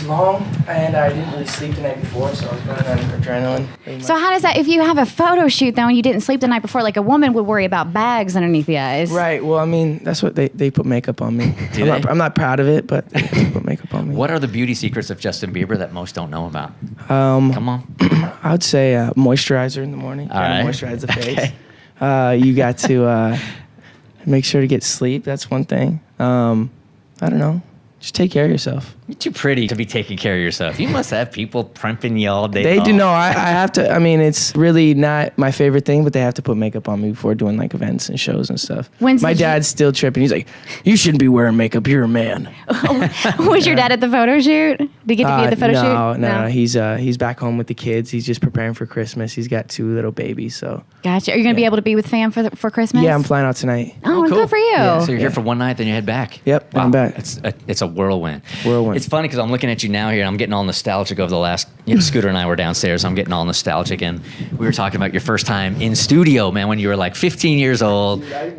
long, and I didn't really sleep the night before, so I was running on adrenaline. So how does that, if you have a photo shoot though and you didn't sleep the night before, like a woman would worry about bags underneath the eyes. Right, well, I mean, that's what they put makeup on me. I'm not proud of it, but they put makeup on me. What are the beauty secrets of Justin Bieber that most don't know about? Come on. I would say moisturizer in the morning. All right. Moisturize the face. You got to make sure to get sleep. That's one thing. I don't know. Just take care of yourself. You're too pretty to be taking care of yourself. You must have people primping you all day They long. do know. I have to. I mean, it's really not my favorite thing, but they have to put makeup on me before doing like events and shows and stuff. My dad's still tripping. He's like, "You shouldn't be wearing makeup. You're a man." Was your dad at the photo shoot? Did he get to be at the photo shoot? No. He's back home with the kids. He's just preparing for Christmas. He's got 2 little babies. So. Gotcha. Are you gonna be able to be with fam for Christmas? Yeah, I'm flying out tonight. Oh, cool. good for you. Yeah, so you're here for one night, then you head back. Yep, wow. I'm back. It's a whirlwind. Whirlwind. It's funny because I'm looking at you now here, and I'm getting all nostalgic over the last. Scooter and I were downstairs. I'm getting all nostalgic, and we were talking about your first time in studio, man, when you were like 15 years old. Dude, I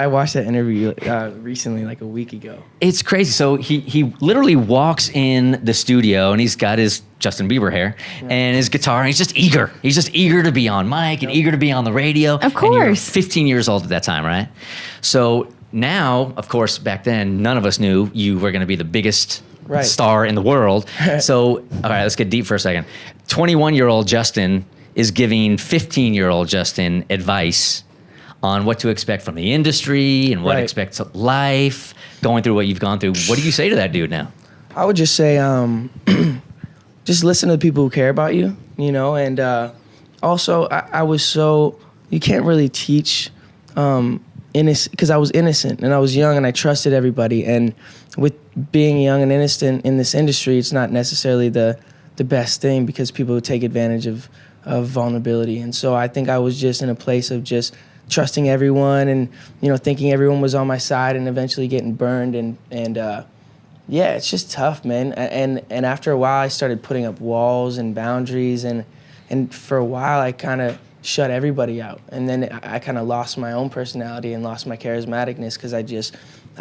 watched that interview recently, like a week ago. It's crazy. So he literally walks in the studio, and he's got his Justin Bieber hair and his guitar, and he's just eager. He's just eager to be on mic and eager to be on the radio. Of course. And you were 15 years old at that time, right? So now, of course, back then, none of us knew you were going to be the biggest star in the world. So, all right, let's get deep for a second. 21-year-old Justin is giving 15-year-old Justin advice on what to expect from the industry and what to expect of life, going through what you've gone through. What do you say to that dude now? I would just say, just listen to the people who care about you, and also I was so, you can't really teach innocent, because I was innocent and I was young and I trusted everybody, and with being young and innocent in this industry, it's not necessarily the best thing because people take advantage of vulnerability. And so I think I was just in a place of just trusting everyone and, thinking everyone was on my side and eventually getting burned. And yeah, it's just tough, man. And after a while, I started putting up walls and boundaries. And for a while, I kind of shut everybody out. And then I kind of lost my own personality and lost my charismaticness because I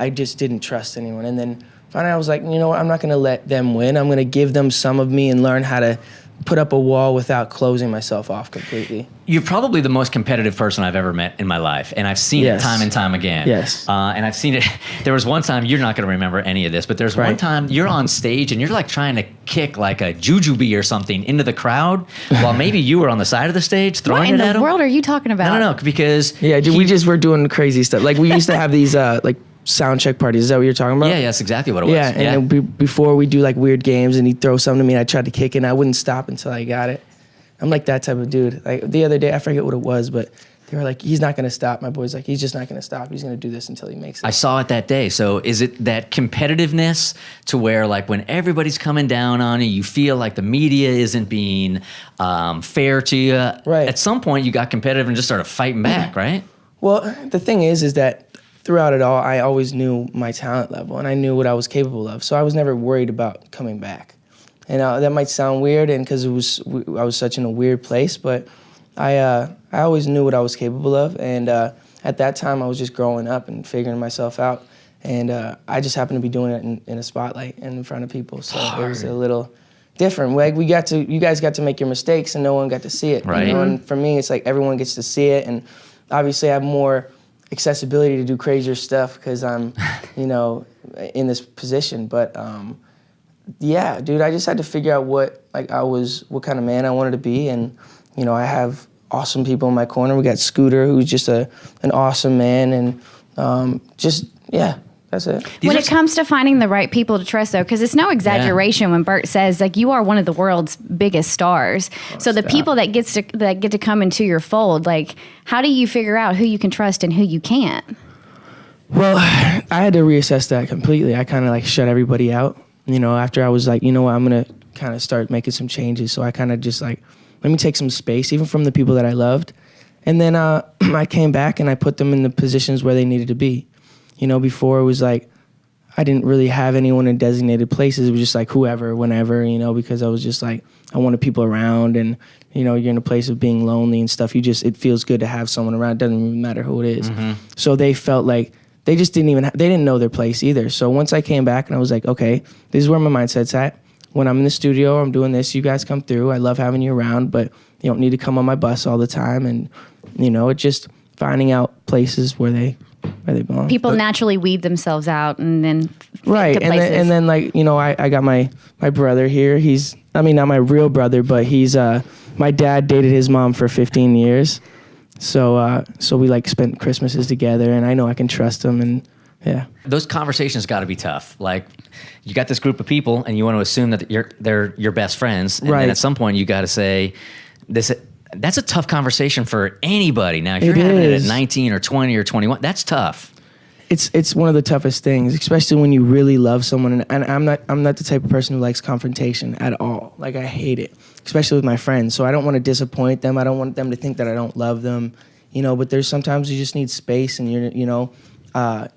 just didn't trust anyone. And then finally, I was like, you know what? I'm not going to let them win. I'm going to give them some of me and learn how to put up a wall without closing myself off completely. You're probably the most competitive person I've ever met in my life, and I've seen it time and time again. Yes. And I've seen it. There was one time, you're not going to remember any of this, but there's one time you're on stage and you're like trying to kick like a jujube or something into the crowd while maybe you were on the side of the stage throwing it at them. What in the world are you talking about? No, because... Yeah, we just were doing crazy stuff. Like, we used to have these, like, sound check parties. Is that what you're talking about? Yeah, that's exactly what it was. Yeah, and then before we do like weird games and he'd throw something to me and I tried to kick it and I wouldn't stop until I got it. I'm like that type of dude. Like the other day, I forget what it was, but they were like, he's not going to stop. My boy's like, he's just not going to stop. He's going to do this until he makes it. I saw it that day. So is it that competitiveness to where like when everybody's coming down on you, you feel like the media isn't being fair to you? Right. At some point you got competitive and just started fighting back, right? Well, the thing is that throughout it all, I always knew my talent level and I knew what I was capable of. So I was never worried about coming back. And that might sound weird, and because I was such in a weird place, but I always knew what I was capable of. And at that time, I was just growing up and figuring myself out. And I just happened to be doing it in a spotlight and in front of people. So it was a little different. Like you guys got to make your mistakes, and no one got to see it. Right. And for me, it's like everyone gets to see it, and obviously I have more accessibility to do crazier stuff because I'm, in this position. But yeah, dude, I just had to figure out what kind of man I wanted to be, and I have awesome people in my corner. We got Scooter, who's just an awesome man, and that's it. When it comes to finding the right people to trust, though, because it's no exaggeration when Bert says like you are one of the world's biggest stars. So the people that get to come into your fold, like how do you figure out who you can trust and who you can't? Well, I had to reassess that completely. I kind of like shut everybody out. After I was like, you know what, I'm gonna kind of start making some changes. So I kind of just like, let me take some space, even from the people that I loved. And then I came back and I put them in the positions where they needed to be. Before it was like, I didn't really have anyone in designated places. It was just like whoever, whenever, because I was just like, I wanted people around, and, you're in a place of being lonely and stuff. It feels good to have someone around. It doesn't even matter who it is. Mm-hmm. So they felt like they just didn't know their place either. So once I came back and I was like, okay, this is where my mindset's at. when I'm in the studio, I'm doing this, you guys come through. I love having you around, but you don't need to come on my bus all the time. And, it's just finding out places where they belong. People naturally weed themselves out and then right. to places. And then like, I got my brother here. He's, not my real brother, but he's, my dad dated his mom for 15 years. So we like spent Christmases together, and I know I can trust him, and yeah. Those conversations got to be tough. Like, you got this group of people, and you want to assume that they're your best friends, and then at some point you got to say, that's a tough conversation for anybody. Now, if you're having it at 19 or 20 or 21, that's tough. It's one of the toughest things, especially when you really love someone. And I'm not the type of person who likes confrontation at all. Like, I hate it, especially with my friends. So I don't want to disappoint them. I don't want them to think that I don't love them, But there's sometimes you just need space, and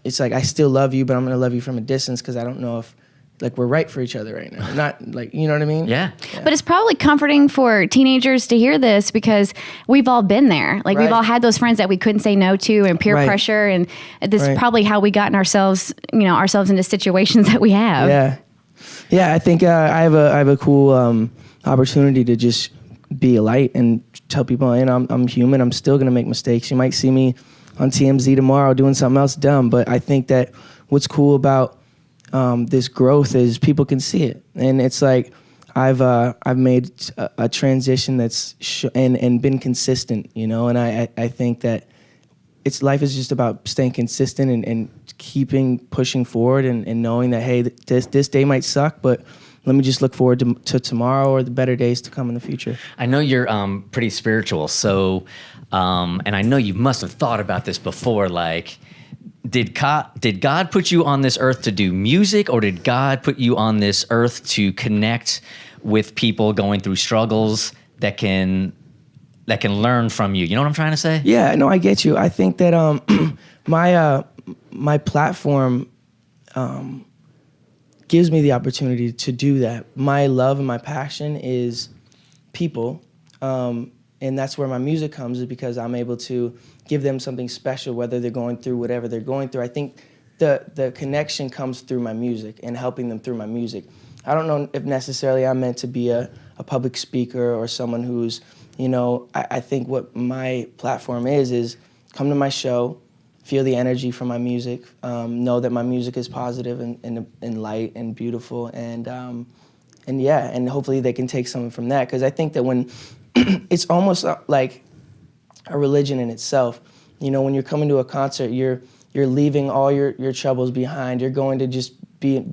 it's like, I still love you, but I'm gonna love you from a distance because I don't know if like we're right for each other right now. Not like, you know what I mean? Yeah. But it's probably comforting for teenagers to hear this because we've all been there. Like we've all had those friends that we couldn't say no to, and peer pressure, and this is probably how we gotten ourselves into situations that we have. Yeah. Yeah, I think I have a cool opportunity to just be a light and tell people, I'm human. I'm still gonna make mistakes. You might see me on TMZ tomorrow doing something else dumb, but I think that what's cool about this growth is people can see it, and it's like I've made a transition that's and been consistent, and I think that life is just about staying consistent and keeping pushing forward and knowing that, hey, this day might suck, but let me just look forward to tomorrow or the better days to come in the future. I know you're pretty spiritual, so and I know you must have thought about this before, like, did God put you on this earth to do music, or did God put you on this earth to connect with people going through struggles that can learn from you? You know what I'm trying to say? Yeah, no, I get you. I think that my platform gives me the opportunity to do that. My love and my passion is people, and that's where my music comes, is because I'm able to give them something special, whether they're going through whatever they're going through. I think the connection comes through my music and helping them through my music. I don't know if necessarily I'm meant to be a public speaker or someone who's, I think what my platform is come to my show, feel the energy from my music, know that my music is positive and light and beautiful, and hopefully they can take something from that, because I think that when it's almost like a religion in itself. When you're coming to a concert, you're leaving all your troubles behind. You're going to just be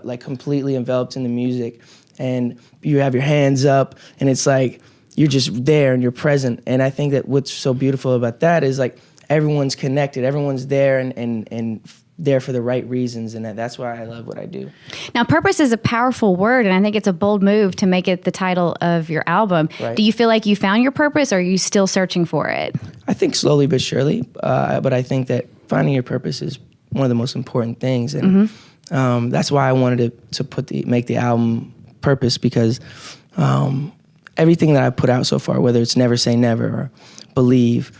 like completely enveloped in the music, and you have your hands up, and it's like you're just there and you're present. And I think that what's so beautiful about that is like everyone's connected, everyone's there and there for the right reasons, and that's why I love what I do. Now, purpose is a powerful word, and I think it's a bold move to make it the title of your album. Right. Do you feel like you found your purpose, or are you still searching for it? I think slowly but surely, but I think that finding your purpose is one of the most important things, and that's why I wanted to make the album Purpose, because everything that I put out so far, whether it's Never Say Never or Believe,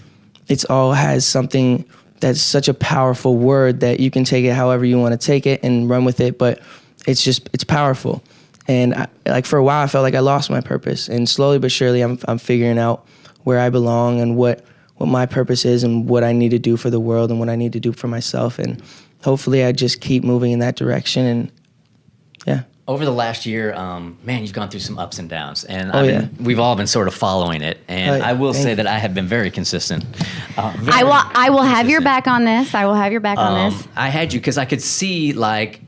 it's all has something that's such a powerful word that you can take it however you want to take it and run with it, but it's powerful. And for a while I felt like I lost my purpose, and slowly but surely I'm figuring out where I belong and what my purpose is and what I need to do for the world and what I need to do for myself, and hopefully I just keep moving in that direction. And yeah. Over the last year, man, you've gone through some ups and downs, and we've all been sort of following it. And I will say that I have been very consistent. I will have your back on this. I will have your back on this. I had you because I could see, like,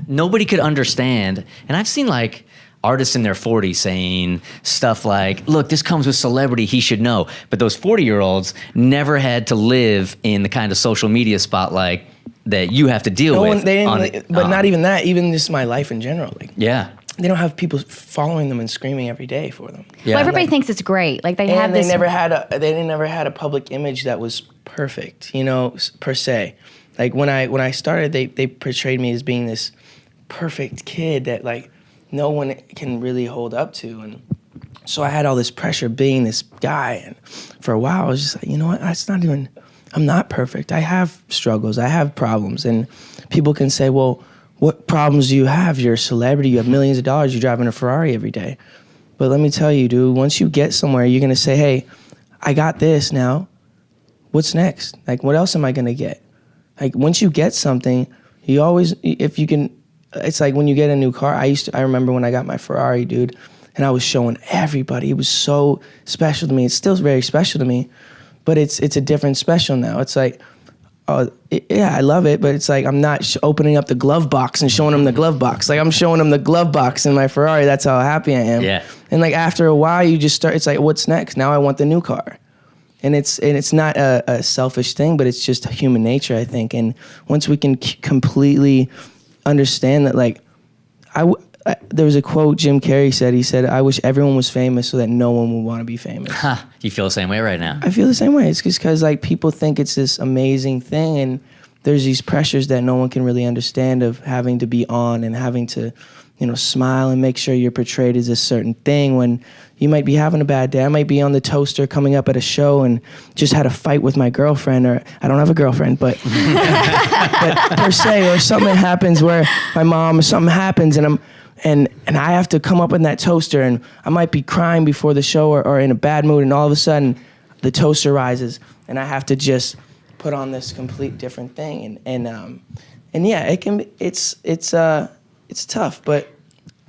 nobody could understand. And I've seen, like, artists in their 40s saying stuff like, look, this comes with celebrity, he should know. But those 40-year-olds never had to live in the kind of social media spotlight that you have to deal with. But not even that, even just my life in general. Like, yeah. They don't have people following them and screaming every day for them. Yeah. Well, everybody thinks it's great. Like they have this. They never had a public image that was perfect, per se. Like when I started, they portrayed me as being this perfect kid that like no one can really hold up to, and so I had all this pressure being this guy. And for a while, I was just like, you know what? I'm not perfect. I have struggles. I have problems, and people can say, well, what problems do you have? You're a celebrity. You have millions of dollars. You're driving a Ferrari every day. But let me tell you, dude, once you get somewhere, you're going to say, hey, I got this now. What's next? Like, what else am I going to get? Like, once you get something, you always, if you can, it's like when you get a new car. I remember when I got my Ferrari, dude, and I was showing everybody. It was so special to me. It's still very special to me, but it's a different special now. It's like, yeah, I love it, but it's like I'm not opening up the glove box and showing them the glove box. Like, I'm showing them the glove box in my Ferrari. That's how happy I am. Yeah. And like after a while, you just start. It's like, what's next? Now I want the new car. And it's not a selfish thing, but it's just human nature, I think. And once we can completely understand that, like, there was a quote Jim Carrey said. He said, "I wish everyone was famous so that no one would want to be famous." You feel the same way right now? I feel the same way. It's just because like people think it's this amazing thing, and there's these pressures that no one can really understand of having to be on and having to, smile and make sure you're portrayed as a certain thing when you might be having a bad day. I might be on the toaster coming up at a show and just had a fight with my girlfriend, or I don't have a girlfriend, but but per se, or something happens where my mom or something happens and I have to come up in that toaster and I might be crying before the show or in a bad mood, and all of a sudden the toaster rises and I have to just put on this complete different thing and yeah, it can be, it's tough, but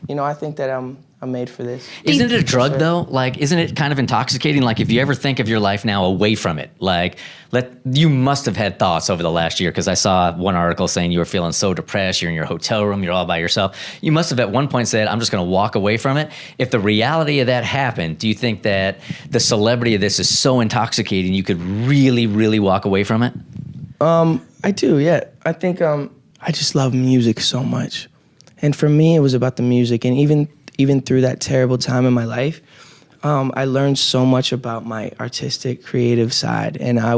I think that I'm made for this. Isn't it a drug though? Like, isn't it kind of intoxicating? Like, if you ever think of your life now away from it, like, you must have had thoughts over the last year, because I saw one article saying you were feeling so depressed, you're in your hotel room, you're all by yourself. You must have at one point said, I'm just going to walk away from it. If the reality of that happened, do you think that the celebrity of this is so intoxicating you could really, really walk away from it? I do, yeah. I think I just love music so much. And for me, it was about the music. And even through that terrible time in my life, I learned so much about my artistic, creative side. And I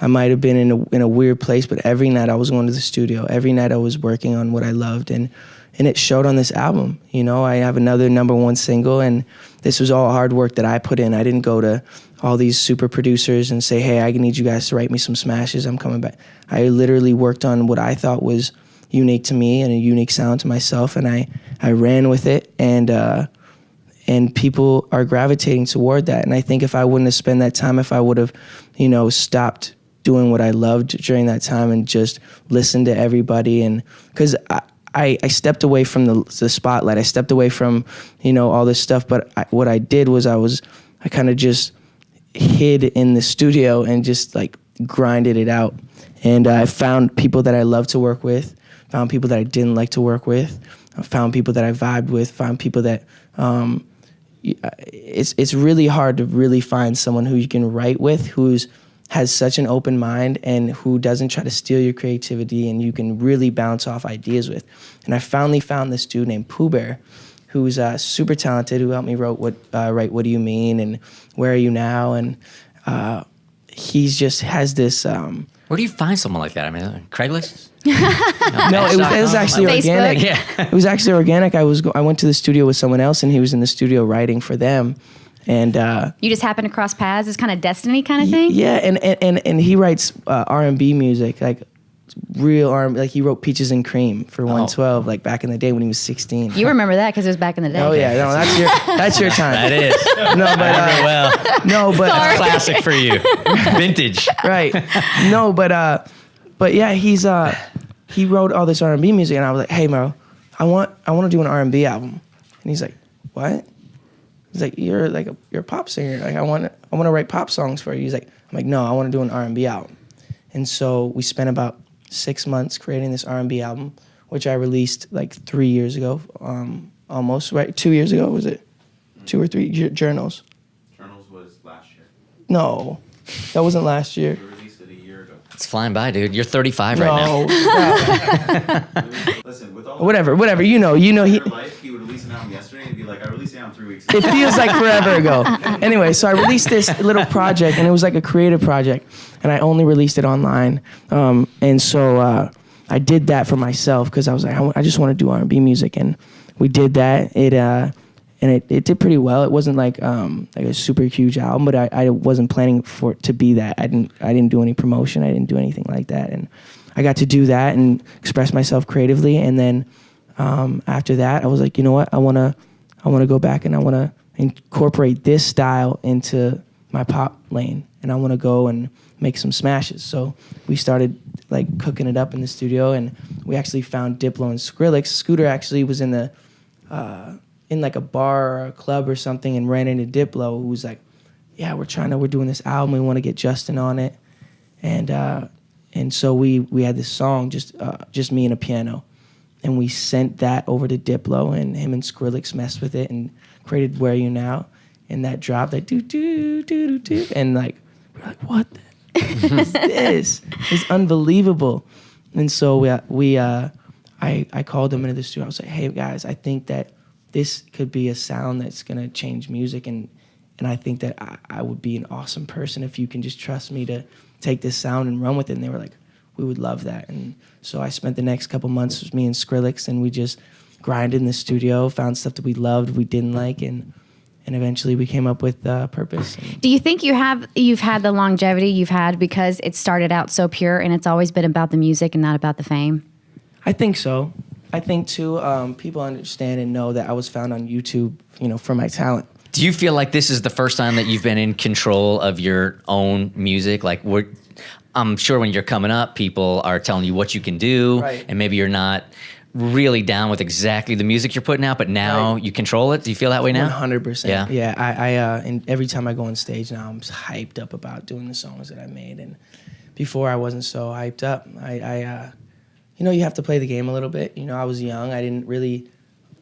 might have been in a weird place, but every night I was going to the studio. Every night I was working on what I loved, and it showed on this album. I have another #1 single, and this was all hard work that I put in. I didn't go to all these super producers and say, hey, I need you guys to write me some smashes. I'm coming back. I literally worked on what I thought was unique to me and a unique sound to myself, and I ran with it, and people are gravitating toward that. And I think if I wouldn't have spent that time, if I would have, stopped doing what I loved during that time and just listened to everybody, and because I stepped away from the spotlight, I stepped away from, all this stuff, but what I did was I kind of just hid in the studio and just like grinded it out. And I found people that I love to work with, found people that I didn't like to work with, found people that I vibed with, found people that it's really hard to really find someone who you can write with, has such an open mind and who doesn't try to steal your creativity, and you can really bounce off ideas with. And I finally found this dude named Pooh Bear, who's super talented, who helped me write What Do You Mean and Where Are You Now, and he's just has this. Where do you find someone like that? I mean, Craigslist? No, it was actually Facebook. organic. Yeah. It was actually organic. I went to the studio with someone else, and he was in the studio writing for them. And you just happen to cross paths. It's kind of destiny kind of thing. yeah, and he writes R&B music, like real R&B. Like he wrote Peaches and Cream for 112, like back in the day when he was 16. You remember that because it was back in the day. Oh yeah, no, that's your time. That is. No, but Well, no, but Sorry. classic for you. Vintage. right. No, but yeah, he wrote all this R&B music, and I was like, hey, Mo, I want to do an R&B album. And he's like, what? He's like, you're a pop singer. Like I want to write pop songs for you. I'm like, no, I want to do an R&B album. And so we spent about 6 months creating this R&B album, which I released like 3 years ago, almost, right? 2 years ago, was it? 2 or 3 Journals. Journals was last year. No, that wasn't last year. We released it a year ago. It's flying by, dude. You're 35 right now. Listen, with all Whatever. He. your life, he would release an album yesterday and be like, I released it album 3 weeks ago. It feels like forever ago. Anyway, so I released this little project, and it was like a creative project, and I only released it online. And so I did that for myself because I was like, I just want to do R&B music, and we did that. It did pretty well. It wasn't like a super huge album, but I wasn't planning for it to be that. I didn't do any promotion. I didn't do anything like that, and I got to do that and express myself creatively. And then after that, I was like, you know what? I want to go back and I want to incorporate this style into my pop lane. And I want to go and make some smashes. So we started like cooking it up in the studio, and we actually found Diplo and Skrillex. Scooter actually was in like a bar or a club or something and ran into Diplo, who was like, yeah, we're doing this album. We want to get Justin on it. And so we had this song, just me and a piano. And we sent that over to Diplo, and him and Skrillex messed with it and created Where You Now. And that dropped like do do do do do, and like we're like, what is this? It's unbelievable. And so I called them into the studio. I was like, hey guys, I think that this could be a sound that's gonna change music, and I think that I would be an awesome person if you can just trust me to take this sound and run with it. And they were like, we would love that. And so I spent the next couple months with me and Skrillex, and we just grinded in the studio, found stuff that we loved, we didn't like, and eventually we came up with Purpose. Do you think you've had the longevity you've had because it started out so pure and it's always been about the music and not about the fame? I think so. I think too, people understand and know that I was found on YouTube, for my talent. Do you feel like this is the first time that you've been in control of your own music? Like, I'm sure when you're coming up, people are telling you what you can do, right, and maybe you're not really down with exactly the music you're putting out, but now you control it. Do you feel that way now? 100%. Yeah. Yeah. I and every time I go on stage now, I'm hyped up about doing the songs that I made. And before I wasn't so hyped up. You have to play the game a little bit. I was young. I didn't really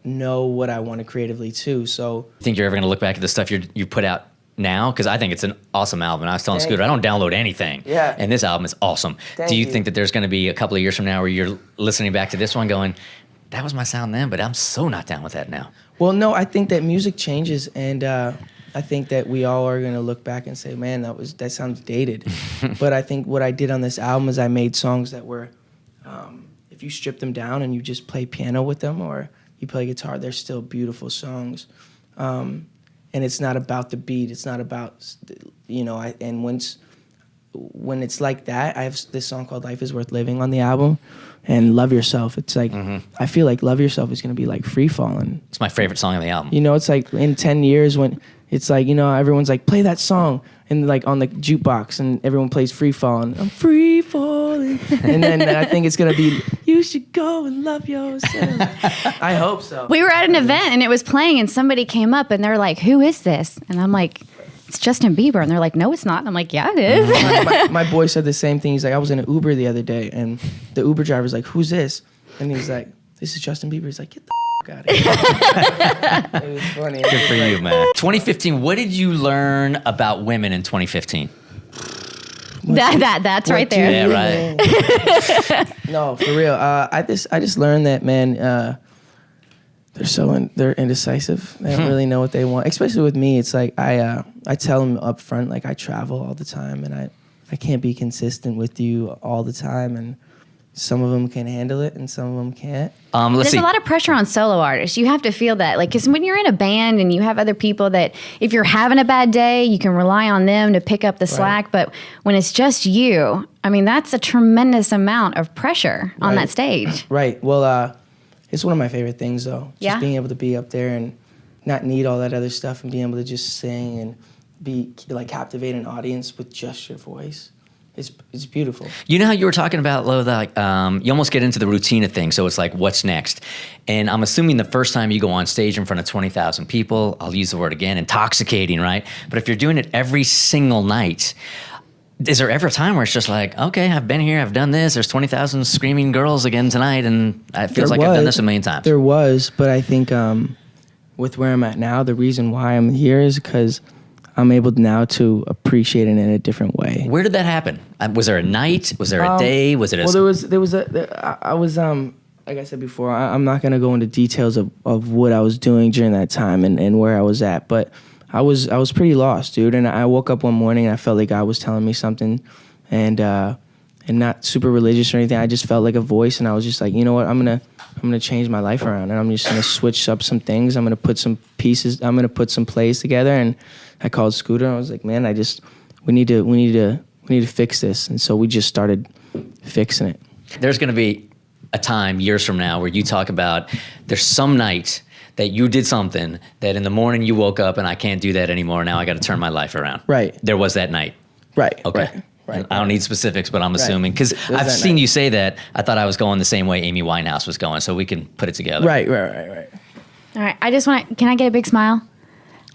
know what I wanted creatively too. So Think you're ever going to look back at the stuff you put out now? Because I think it's an awesome album. And I was telling Thank Scooter, you. I don't download anything. Yeah. And this album is awesome. Thank Do you you. think that there's going to be a couple of years from now where you're listening back to this one going, that was my sound then, but I'm so not down with that now? Well, no, I think that music changes, and I think that we all are gonna look back and say, man, that sounds dated. But I think what I did on this album is I made songs that were, if you strip them down and you just play piano with them or you play guitar, they're still beautiful songs. And it's not about the beat. It's not about, and when it's like that, I have this song called Life is Worth Living on the album, and Love Yourself. It's like, I feel like Love Yourself is going to be like Free Falling. It's my favorite song on the album. It's like in 10 years when it's like, everyone's like, play that song, and like on the jukebox, and everyone plays Free Falling. I'm free falling. And then I think it's going to be, you should go and love yourself. I hope so. We were at an event and it was playing and somebody came up and they're like, who is this? And I'm like, it's Justin Bieber. And they're like, no, it's not. And I'm like, yeah, it is. my boy said the same thing. He's like, I was in an Uber the other day, and the Uber driver's like, who's this? And he's like, this is Justin Bieber. He's like, get the out of here. It was funny. Good for you, man. 2015, what did you learn about women in 2015? That's right there. Yeah, right. No, for real. I just learned that, man, they're indecisive. They don't really know what they want. Especially with me, it's like I tell them up front, like I travel all the time, and I can't be consistent with you all the time, and some of them can handle it and some of them can't. There's a lot of pressure on solo artists. You have to feel that, like, because when you're in a band and you have other people that if you're having a bad day, you can rely on them to pick up the slack. But when it's just you, I mean, that's a tremendous amount of pressure on that stage. Right. Well, it's one of my favorite things, though. Just Yeah? being able to be up there and not need all that other stuff, and being able to just sing and be like captivate an audience with just your voice. It's beautiful. You know how you were talking about, Lo, that you almost get into the routine of things, so it's like, what's next? And I'm assuming the first time you go on stage in front of 20,000 people, I'll use the word again, intoxicating, right? But if you're doing it every single night, is there ever a time where it's just like, okay, I've been here, I've done this, there's 20,000 screaming girls again tonight, and it feels like I've done this a million times? There was, but I think with where I'm at now, the reason why I'm here is because I'm able now to appreciate it in a different way. Where did that happen? Was there a night? Was there a day? Was it a... Well, I was like I said before, I'm not gonna go into details of what I was doing during that time and where I was at, but I was pretty lost, dude. And I woke up one morning and I felt like God was telling me something, and not super religious or anything. I just felt like a voice, and I was just like, you know what, I'm gonna change my life around, and I'm just gonna switch up some things. I'm gonna put some plays together, and I called Scooter and I was like, man, we need to fix this. And so we just started fixing it. there's going to be a time years from now where you talk about there's some night that you did something that in the morning you woke up and I can't do that anymore. Now I got to turn my life around. Right. There was that night. Right. Okay. Right. I don't need specifics, but I'm assuming because I've seen you say that. I thought I was going the same way Amy Winehouse was going, so we can put it together. Right. All right. I just want to, can I get a big smile?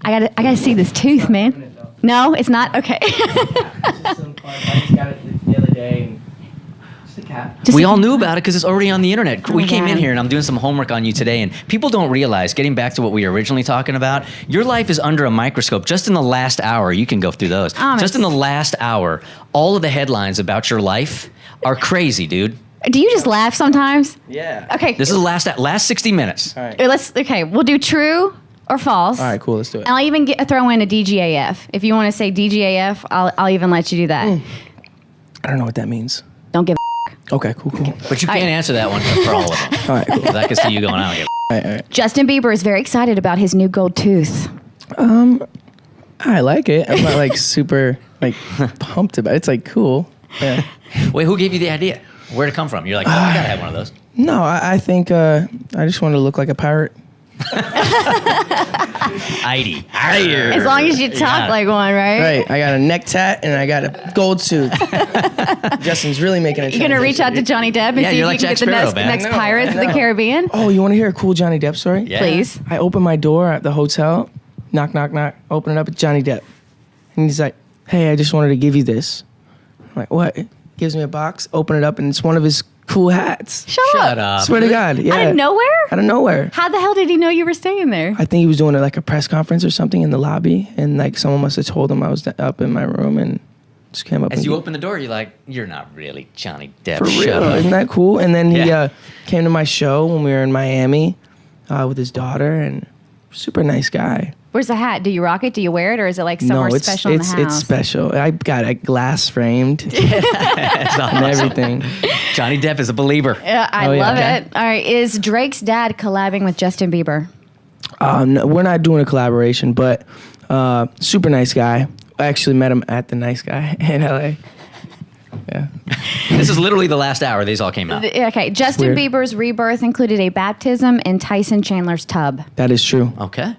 I gotta see this tooth, man. No, it's not? Okay. I just got it the other day. Just a cat. We all knew about it because it's already on the internet. Oh We my came in God. here and I'm doing some homework on you today, and people don't realize, getting back to what we were originally talking about, your life is under a microscope. Just in the last hour, you can go through those. Just in the last hour, all of the headlines about your life are crazy, dude. Do you just laugh sometimes? Yeah. Okay. This is the last 60 minutes. All right. We'll do true or false. All right, cool. Let's do it. And I'll even throw in a DGAF. If you want to say DGAF, I'll even let you do that. I don't know what that means. Don't give Okay, cool. But you can't answer that one for all of them. All right, cool. Because I can see you going, I don't give a All right. Justin Bieber is very excited about his new gold tooth. I like it. I'm not like super like pumped about it. It's like cool. Yeah. Wait, who gave you the idea? Where'd it come from? You're like, oh, I gotta have one of those. No, I think I just want to look like a pirate. Heidi. As long as you talk like one, right? Right. I got a neck tat and I got a gold tooth. Justin's really making a You're gonna reach out to Johnny Depp and Yeah, see if you're you like can Jack get the Sparrow, man. next I know, Pirates of I the know. Caribbean. Oh, you want to hear a cool Johnny Depp story? Yeah. Please. I open my door at the hotel, knock, knock, knock, open it up, it's Johnny Depp. And he's like, hey, I just wanted to give you this. I'm like, what? He gives me a box, open it up, and it's one of his cool hats. Shut up. Swear to God. Yeah. Out of nowhere? Out of nowhere. How the hell did he know you were staying there? I think he was doing like a press conference or something in the lobby, and like someone must have told him I was up in my room and just came up. As and you open the door, you're like, you're not really Johnny Depp. for Shut real, up. isn't that cool? And then he Yeah. came to my show when we were in Miami with his daughter, and super nice guy. Where's the hat? Do you rock it? Do you wear it? Or is it like somewhere no, it's special in the house? it's special. I got it glass framed That's awesome. and everything. Johnny Depp is a believer. Yeah, I Oh, yeah. love Okay. it. All right. Is Drake's dad collabing with Justin Bieber? No, we're not doing a collaboration, but super nice guy. I actually met him at the Nice Guy in LA. Yeah. This is literally the last hour these all came out. Okay. Justin weird. Bieber's rebirth included a baptism in Tyson Chandler's tub. That is true. Okay.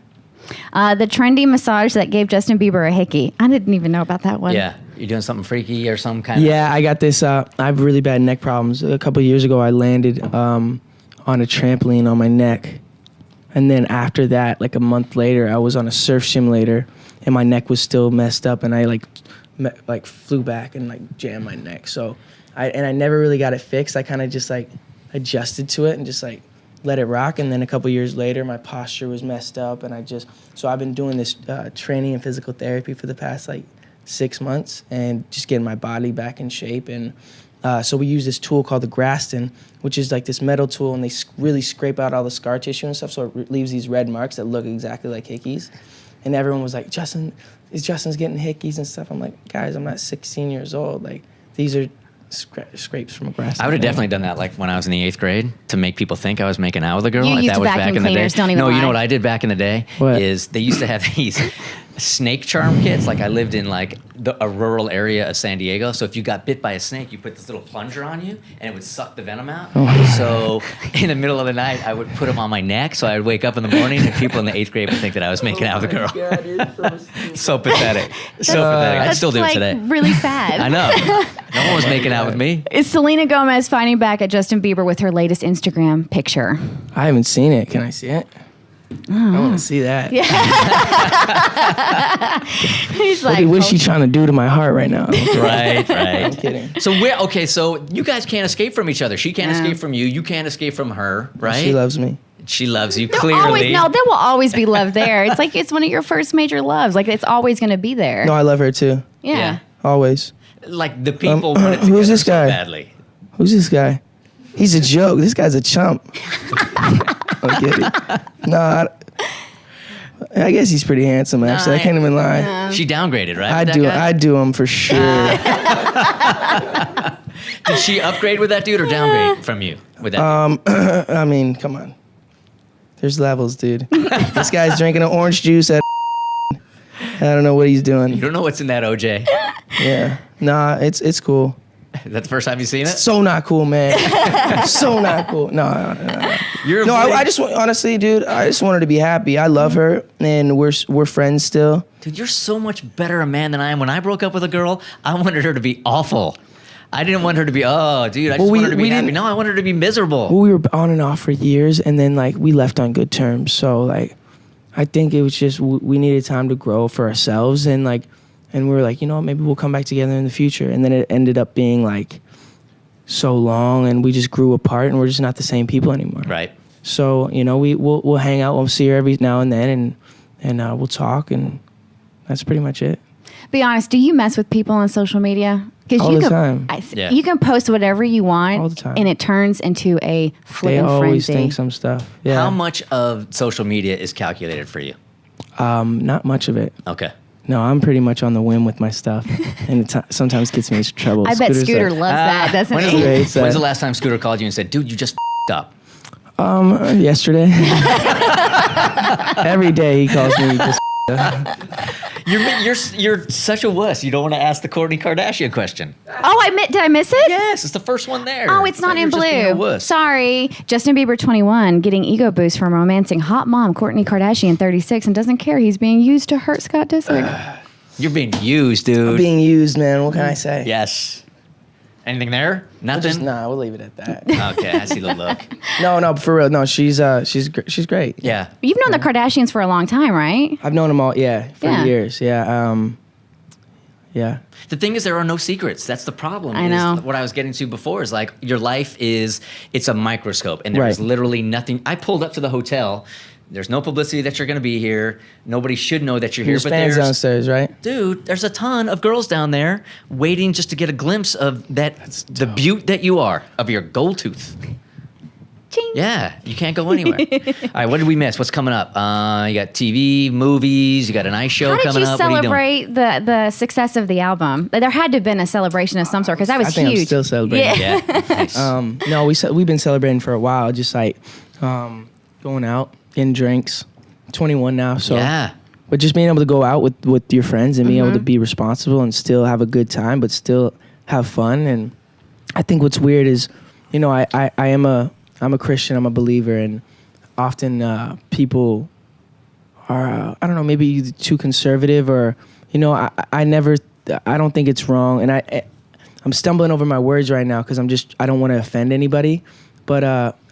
The trendy massage that gave Justin Bieber a hickey. I didn't even know about that one. Yeah. You're doing something freaky or some kind of... Yeah, I got this. I have really bad neck problems. A couple of years ago, I landed on a trampoline on my neck. And then after that, like a month later, I was on a surf simulator and my neck was still messed up. And I like flew back and like jammed my neck. So I never really got it fixed. I kind of just like adjusted to it and just like let it rock. And then a couple years later, my posture was messed up. And so I've been doing this training and physical therapy for the past like 6 months and just getting my body back in shape. And so we use this tool called the Graston, which is like this metal tool, and they really scrape out all the scar tissue and stuff, so it leaves these red marks that look exactly like hickeys. And everyone was like, Justin's getting hickeys and stuff. I'm like, guys, I'm not 16 years old. Like, these are scrapes from a Graston. I would have definitely done that like when I was in the 8th grade to make people think I was making out with a girl. You if used that was vacuum back in the day. cleaners, don't even No, you lie. know what I did back in the day? What? Is they used to have these snake charm kits. Like I lived in like a rural area of San Diego. So if you got bit by a snake, you put this little plunger on you and it would suck the venom out. So in the middle of the night, I would put them on my neck. So I would wake up in the morning and people in the 8th grade would think that I was making out with a girl. So pathetic. So pathetic. I'd That's still do like it today. really sad. I know. No one was making out with me. Is Selena Gomez fighting back at Justin Bieber with her latest Instagram picture? I haven't seen it. Can I see it? I want to see that. Yeah. He's like, What's she trying to do to my heart right now? Right. I'm kidding. So so you guys can't escape from each other. She can't escape from you. You can't escape from her, right? She loves me. She loves you, there clearly. will always be love there. It's like it's one of your first major loves. Like it's always going to be there. No, I love her too. Yeah. Always. Like the people want it together who's this so guy? badly. Who's this guy? He's a joke. This guy's a chump. I'm kidding. No, I guess he's pretty handsome, actually. I can't even lie. She downgraded, right? I with that guy? do him for sure. Did she upgrade with that dude or downgrade from you with that? I mean, come on. There's levels, dude. This guy's drinking an orange juice at I don't know what he's You doing. don't know what's in that OJ. Yeah. Nah, it's cool. Is that the first time you've seen it? So not cool, man. So not cool. No. I just want, honestly, dude. I just want her to be happy. I love her, and we're friends still. Dude, you're so much better a man than I am. When I broke up with a girl, I wanted her to be awful. I didn't want her to be, oh, dude, I just wanted her to be happy. No, I wanted her to be miserable. Well, we were on and off for years, and then like we left on good terms. So like, I think it was just we needed time to grow for ourselves, and we were like, you know what, maybe we'll come back together in the future. And then it ended up being like so long, and we just grew apart, and we're just not the same people anymore. Right. So you know, we'll hang out. We'll see her every now and then, and we'll talk, and that's pretty much it. Be honest. Do you mess with people on social media? All you the can, time. You can post whatever you want, all the time, and it turns into a flipping frenzy. They always think some stuff. Yeah. How much of social media is calculated for you? Not much of it. Okay. No, I'm pretty much on the whim with my stuff, and it sometimes gets me in trouble. I bet Scooter loves that, doesn't he? When's the last time Scooter called you and said, dude, you just up? Yesterday. Every day he calls me just You're such a wuss. You don't want to ask the Kourtney Kardashian question. Oh, did I miss it? Yes, it's the first one there. Oh, it's not in You're just being a blue. wuss. Sorry. Justin Bieber, 21, getting ego boost from romancing hot mom Kourtney Kardashian, 36, and doesn't care he's being used to hurt Scott Disick. You're being used, dude. I'm being used, man. What can I say? Yes. Anything there? Nothing? We'll leave it at that. Okay, I see the look. No, for real. No, she's great. Yeah. You've known the Kardashians for a long time, right? I've known them all. Yeah, for years. Yeah. Yeah. The thing is, there are no secrets. That's the problem. I know. What I was getting to before is like your life it's a microscope, and there's literally nothing. I pulled up to the hotel. There's no publicity that you're going to be here. Nobody should know that you're here. There's fans downstairs, right? Dude, there's a ton of girls down there waiting just to get a glimpse of the beaut that you are, of your gold tooth. Ching. Yeah, you can't go anywhere. All right, what did we miss? What's coming up? You got TV, movies, you got an ice show coming up. How did you What are you doing? celebrate the success of the album? There had to have been a celebration of some sort, because that was I think huge. I'm still celebrating. Yeah. Nice. No, we've been celebrating for a while. Just like going out, getting drinks. 21 now, so yeah. But just being able to go out with your friends and being able to be responsible and still have a good time, but still have fun. And I think what's weird is, you know, I'm a Christian, I'm a believer, and often people are I don't know, maybe too conservative, or you know, I don't think it's wrong, and I'm stumbling over my words right now because I don't want to offend anybody, but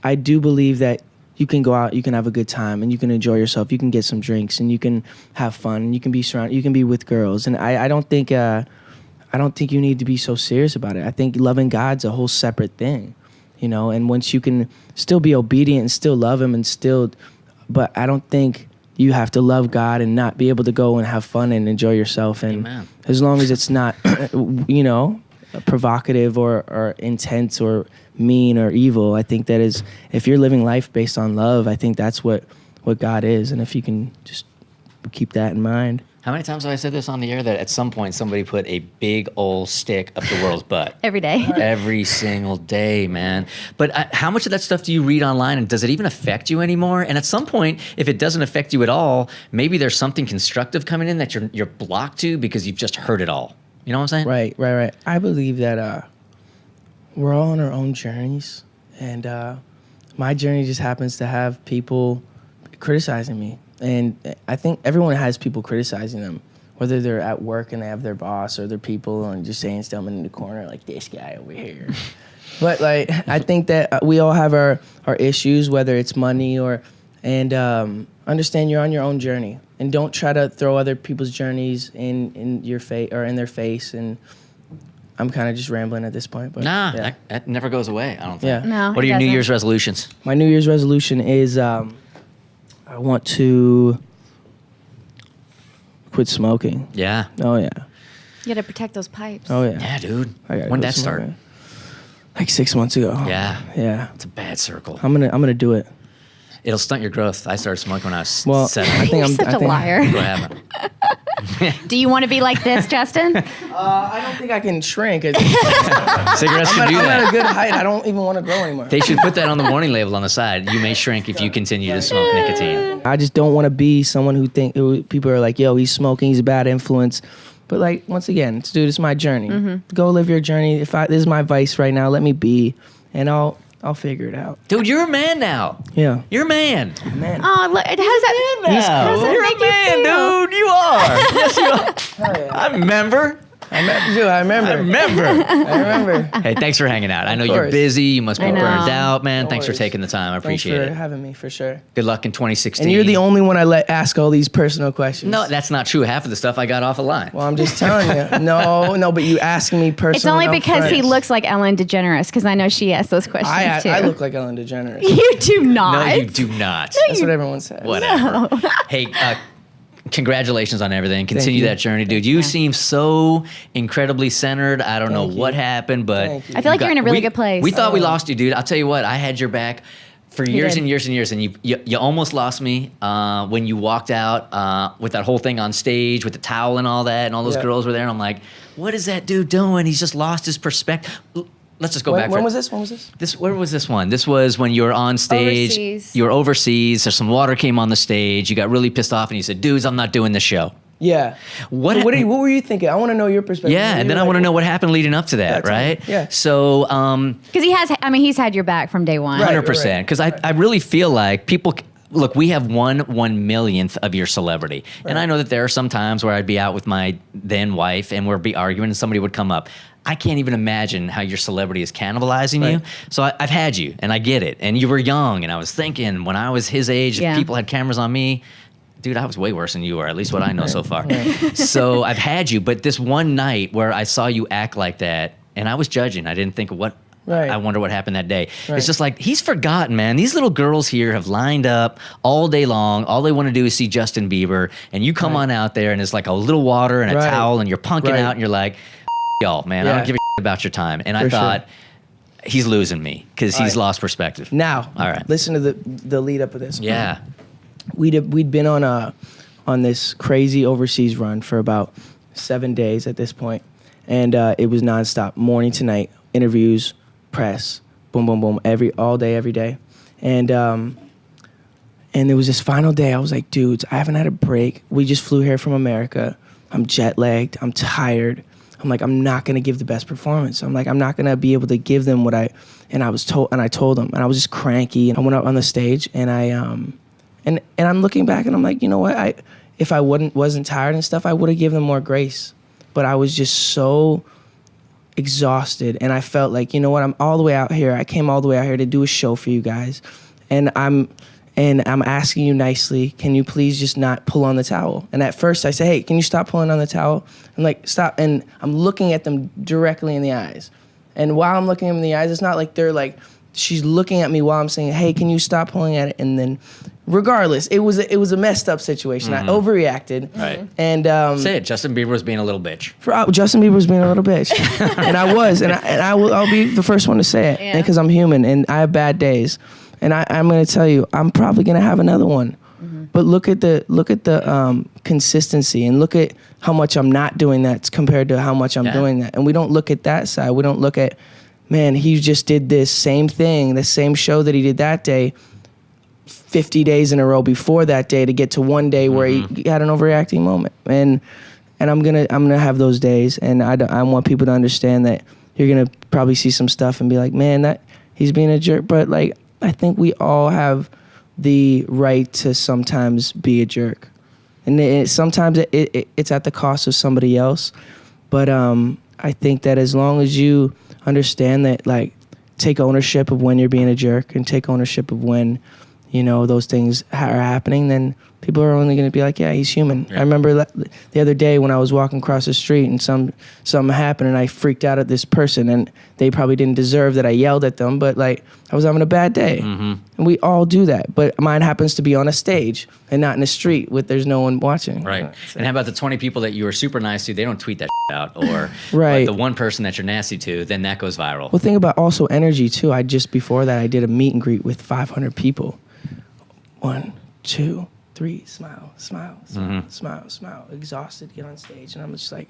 I do believe that you can go out, you can have a good time, and you can enjoy yourself. You can get some drinks, and you can have fun, and you can be surrounded, you can be with girls. And I don't think you need to be so serious about it. I think loving God's a whole separate thing, you know. And once you can still be obedient and still love Him but I don't think you have to love God and not be able to go and have fun and enjoy yourself. And Amen. As long as it's not, you know, provocative or intense or mean or evil, I think that is, if you're living life based on love, I think that's what God is. And if you can just keep that in mind. How many times have I said this on the air that at some point somebody put a big old stick up the world's butt? Every day. Every single day, man. But how much of that stuff do you read online, and does it even affect you anymore? And at some point, if it doesn't affect you at all, maybe there's something constructive coming in that you're blocked to because you've just heard it all. You know what I'm saying? Right. I believe that we're all on our own journeys, and my journey just happens to have people criticizing me. And I think everyone has people criticizing them, whether they're at work and they have their boss, or their people and just saying stuff in the corner like this guy over here. But like, I think that we all have our issues, whether it's money and understand you're on your own journey, and don't try to throw other people's journeys in your face or in their face. And I'm kind of just rambling at this point, but yeah. that never goes away, I don't think. Yeah. No, What are it your New doesn't. Year's resolutions? My New Year's resolution is I want to quit smoking. Yeah. Oh yeah. You got to protect those pipes. Oh yeah. Yeah, dude. I gotta When quit did that start? smoking. Like 6 months ago. Yeah. Yeah. It's a bad circle. I'm gonna do it. It'll stunt your growth. I started smoking when I was Well, 7. I think You're I'm such a liar. What happened? Do you want to be like this, Justin? I don't think I can shrink. Cigarettes can do I'm at a that. good height. I don't even want to grow anymore. They should put that on the warning label on the side. You may shrink if you continue to smoke nicotine. I just don't want to be someone who people are like, yo, he's smoking, he's a bad influence. But like once again, dude, it's my journey. Go live your journey. This is my vice right now, let me be, and I'll figure it out. Dude, you're a man now. Yeah. You're a man. Man. Oh, look, how does that? Now. does that You're make a you man, feel? dude. You are. Yes, you are. Hell yeah. I remember. I remember. I remember. Hey, thanks for hanging out. I know you're course. busy. You must be I know. burned out, man. No Thanks for worries. taking the time. I appreciate Thanks for it. having me, for sure. Good luck in 2016. And you're the only one I let ask all these personal questions. No, that's not true. Half of the stuff I got off a line. Well, I'm just telling you. No, but you asking me personally. It's only because he upfront. looks like Ellen DeGeneres, because I know she asked those questions too. I look like Ellen DeGeneres. You do not. No, you do not. That's what everyone says. Whatever. Hey, congratulations on everything. Continue you. that journey, dude. You seem so incredibly centered. I don't know Thank what you. happened, but Thank you. I feel like you're in a really we- good place. We thought we lost you, dude. I'll tell you what. I had your back for years did. and years and years, and you almost lost me when you walked out with that whole thing on stage with the towel and all that, and all those Yeah. girls were there, and I'm like, what is that dude doing? He's just lost his perspective. Let's just go back. When was this? When was this? Where was this one? This was when you were on stage. Overseas. You were overseas. There's some water came on the stage. You got really pissed off, and you said, "Dudes, I'm not doing this show." Yeah. What- What were you thinking? I want to know your perspective. Yeah, and then I want to know what happened leading up to that, That's right? right. Yeah. So, Because he's had your back from day one. Right. 100%. Because I really feel like people. Look, we have 1/1,000,000th of your celebrity. And I know that there are some times where I'd be out with my then wife and we'd be arguing and somebody would come up. I can't even imagine how your celebrity is cannibalizing you. Right. So I've had you and I get it. And you were young and I was thinking when I was his age, Yeah. if people had cameras on me, dude, I was way worse than you were, at least what I know so far. So I've had you. But this one night where I saw you act like that and I was judging, I didn't think what. Right. I wonder what happened that day. Right. It's just like, he's forgotten, man. These little girls here have lined up all day long. All they want to do is see Justin Bieber. And you come on out there and it's like a little water and a Right. towel and you're punking Right. out and you're like, y'all, man, I Yeah. don't give a about your time. And I For thought, he's losing me because he's right. lost perspective. Now, All right. listen to the lead up of this. Yeah. We'd been on this crazy overseas run for about 7 days at this point, and it was nonstop, morning to night, interviews, press, boom, boom, boom, all day, every day, and there was this final day. I was like, dudes, I haven't had a break. We just flew here from America. I'm jet lagged. I'm tired. I'm like, I'm not gonna give the best performance. I'm like, I'm not gonna be able to give them what I told them, and I was just cranky. And I went up on the stage, and and I'm looking back, and I'm like, you know what? If I wasn't tired and stuff, I would have given them more grace. But I was just so exhausted, and I felt like, you know what? I'm all the way out here. I came all the way out here to do a show for you guys, and I'm asking you nicely, can you please just not pull on the towel? And at first I said, hey, can you stop pulling on the towel? I'm like, stop. And I'm looking at them directly in the eyes. And while I'm looking at them in the eyes, it's not like they're like, she's looking at me while I'm saying, hey, can you stop pulling at it? And then regardless, it was a messed up situation. I overreacted. Right. And Say it. Justin Bieber was being a little bitch. Justin Bieber was being a little bitch. And I was. And I'll be the first one to say it. Yeah. Because I'm human and I have bad days. And I'm going to tell you, I'm probably going to have another one. But look at the consistency and look at how much I'm not doing that compared to how much I'm doing that. And we don't look at that side. We don't look at, man, he just did this same thing, the same show that he did that day, 50 days in a row before that day to get to one day where he had an overreacting moment. And I'm gonna have those days. And I want people to understand that you're gonna probably see some stuff and be like, man, that he's being a jerk. But like, I think we all have the right to sometimes be a jerk, and sometimes it's at the cost of somebody else. But I think that as long as you understand that, like, take ownership of when you're being a jerk and take ownership of when, you know, those things are happening, then people are only going to be like, yeah, he's human. Yeah. I remember the other day when I was walking across the street and something happened and I freaked out at this person, and they probably didn't deserve that I yelled at them, but like, I was having a bad day. And we all do that, but mine happens to be on a stage and not in the street with there's no one watching. Right. And how about the 20 people that you were super nice to, they don't tweet that out, or Right. but the one person that you're nasty to, then that goes viral. Well, think about also energy too. Before that, I did a meet and greet with 500 people. 1, 2, 3, smile, smile, smile, smile, smile. Exhausted, get on stage, and I'm just like.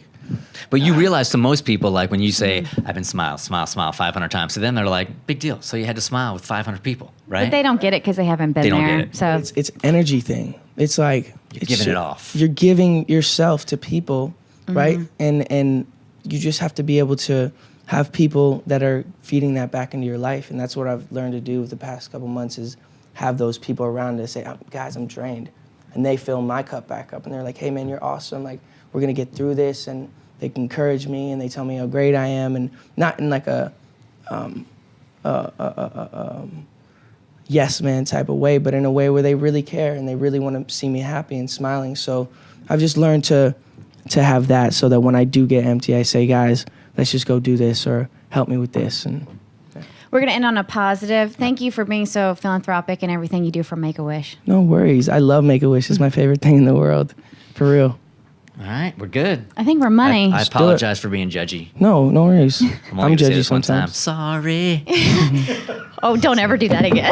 But you realize to most people, like when you say, I've been smile 500 times, so then they're like, big deal. So you had to smile with 500 people, right? But they don't get it because they haven't been They don't there. get it. So It's energy thing. It's like You're giving it off. You're giving yourself to people, right? And you just have to be able to have people that are feeding that back into your life. And that's what I've learned to do with the past couple months is have those people around to say, guys, I'm drained. And they fill my cup back up. And they're like, hey, man, you're awesome. Like, we're going to get through this. And they encourage me and they tell me how great I am. And not in like a yes man type of way, but in a way where they really care and they really want to see me happy and smiling. So I've just learned to have that so that when I do get empty, I say, guys, let's just go do this or help me with this. And We're going to end on a positive. Thank you for being so philanthropic and everything you do for Make-A-Wish. no worries. I love Make-A-Wish. It's my favorite thing in the world. For real. All right, we're good. I think we're money. I apologize for being judgy. No worries. I'm only I'm gonna say judgy this one time. sometimes. Sorry. Oh, don't ever do that again.